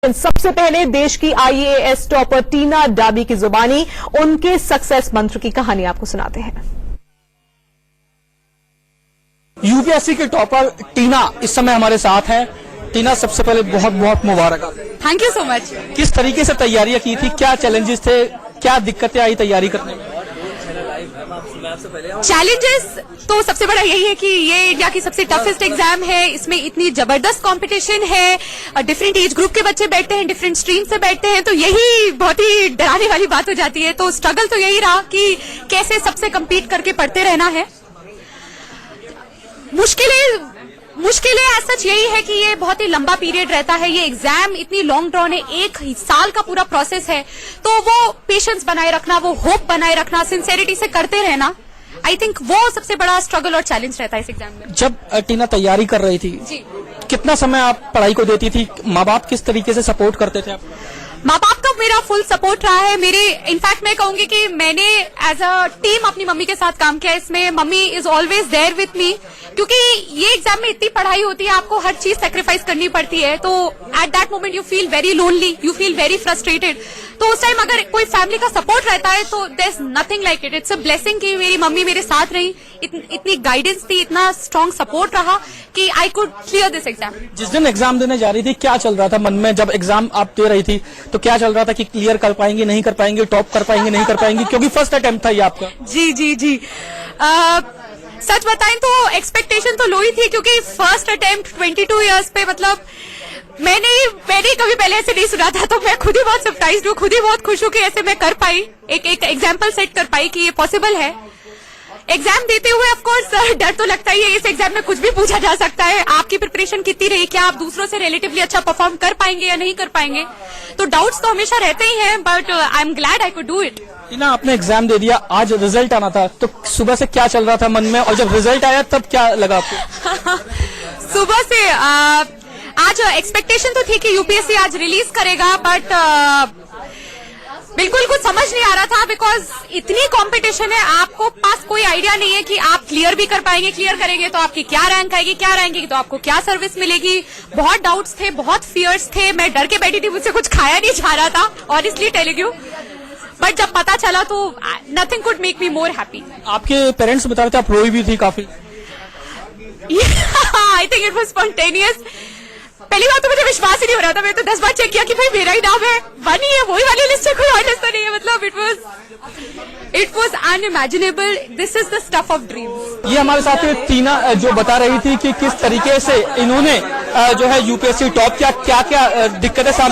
सबसे पहले देश की आईएएस टॉपर टीना डाबी की जुबानी उनके सक्सेस मंत्र की कहानी आपको सुनाते हैं। यूपीएससी के टॉपर टीना इस समय हमारे साथ हैं। टीना, सबसे पहले बहुत बहुत मुबारक। Thank you so much. किस तरीके से तैयारियां की थी, क्या चैलेंजेस थे, क्या दिक्कतें आई तैयारी करने में? चैलेंजेस तो सबसे बड़ा यही है कि ये इंडिया की सबसे टफेस्ट एग्जाम है। इसमें इतनी जबरदस्त कंपटीशन है, डिफरेंट एज ग्रुप के बच्चे बैठते हैं, डिफरेंट स्ट्रीम से बैठते हैं, तो यही बहुत ही डराने वाली बात हो जाती है। तो स्ट्रगल तो यही रहा कि कैसे सबसे कम्पीट करके पढ़ते रहना है। मुश्किलें एज सच यही है कि ये बहुत ही लंबा पीरियड रहता है। ये एग्जाम इतनी लॉन्ग ड्रॉन है, 1 साल का पूरा प्रोसेस है। तो वो पेशेंस बनाए रखना, वो होप बनाए रखना, सिंसेरिटी से करते रहना, आई थिंक वो सबसे बड़ा स्ट्रगल और चैलेंज रहता है इस एग्जाम में। जब टीना तैयारी कर रही थी जी, कितना समय आप पढ़ाई को देती थी? माँ बाप किस तरीके से सपोर्ट करते थे आप? माँ बाप का मेरा फुल सपोर्ट रहा है। मेरे इनफैक्ट मैं कहूंगी कि मैंने एज अ टीम अपनी मम्मी के साथ काम किया। इसमें mummy is always there with me, क्योंकि ये एग्जाम में इतनी पढ़ाई होती है, आपको हर चीज सेक्रीफाइस करनी पड़ती है। तो at that moment you feel very lonely, you feel very frustrated. तो उस टाइम अगर कोई फैमिली का सपोर्ट रहता है तो there is nothing like it. It's a blessing कि मेरी मम्मी मेरे साथ रही, इतनी गाइडेंस थी, इतना स्ट्रांग सपोर्ट रहा कि I could clear this exam. जिस दिन एग्जाम देने जा रही थी, क्या चल रहा था मन में? जब एग्जाम आप दे रही थी तो क्या चल रहा था कि क्लियर कर पाएंगे, नहीं कर पाएंगे, टॉप कर पाएंगे, नहीं कर पाएंगे? क्योंकि फर्स्ट अटेम्प्ट था ये आपका। जी। सच बताएं तो एक्सपेक्टेशन तो लो ही थी, क्योंकि फर्स्ट अटेम्प्ट 22 इयर्स पे, मतलब मैंने कभी पहले ऐसे नहीं सुना था। तो मैं खुद ही बहुत सरप्राइज हूँ, खुद ही बहुत खुश हूँ कि ऐसे मैं कर पाई, एक एग्जाम्पल सेट कर पाई कि ये पॉसिबल है। एग्जाम देते हुए ऑफ कोर्स डर तो लगता ही है। इस एग्जाम में कुछ भी पूछा जा सकता है। आपकी प्रिपरेशन कितनी रही, क्या आप दूसरों से रिलेटिवली अच्छा परफॉर्म कर पाएंगे या नहीं कर पाएंगे, तो डाउट्स तो हमेशा रहते ही हैं, but I am glad I could do it. Tina, आपने एग्जाम दे दिया, आज रिजल्ट आना था, तो सुबह से क्या चल रहा था मन में, और जब रिजल्ट आया तब क्या लगा आपको? सुबह से आज एक्सपेक्टेशन तो थी कि यूपीएससी आज रिलीज करेगा, बट बिल्कुल कुछ समझ नहीं आ रहा था, बिकॉज इतनी कंपटीशन है, आपको पास कोई आइडिया नहीं है कि आप क्लियर भी कर पाएंगे, क्लियर करेंगे तो आपकी क्या रैंक आएगी, क्या रैंक आएगी तो आपको क्या सर्विस मिलेगी। बहुत डाउट्स थे, बहुत फियर्स थे। मैं डर के बैठी थी, मुझसे कुछ खाया नहीं जा रहा था, ऑनेस्टली टेलिंग यू। बट जब पता चला तो nothing could make me more happy. आपके पेरेंट्स बता रहे थे आप रोई भी थी काफी। I think it was spontaneous. पहली बार तो मुझे विश्वास ही नहीं हो रहा था। मैं तो 10 बार चेक किया कि भाई मेरा ही नाम है, बनी है, वही वाली लिस्ट है, कोई और लिस्ट तो नहीं है। मतलब it was unimaginable. This is the stuff of dreams. ये हमारे साथ टीना जो बता रही थी कि किस तरीके से इन्होंने जो है यूपीएससी टॉप किया, क्या क्या दिक्कतें सामने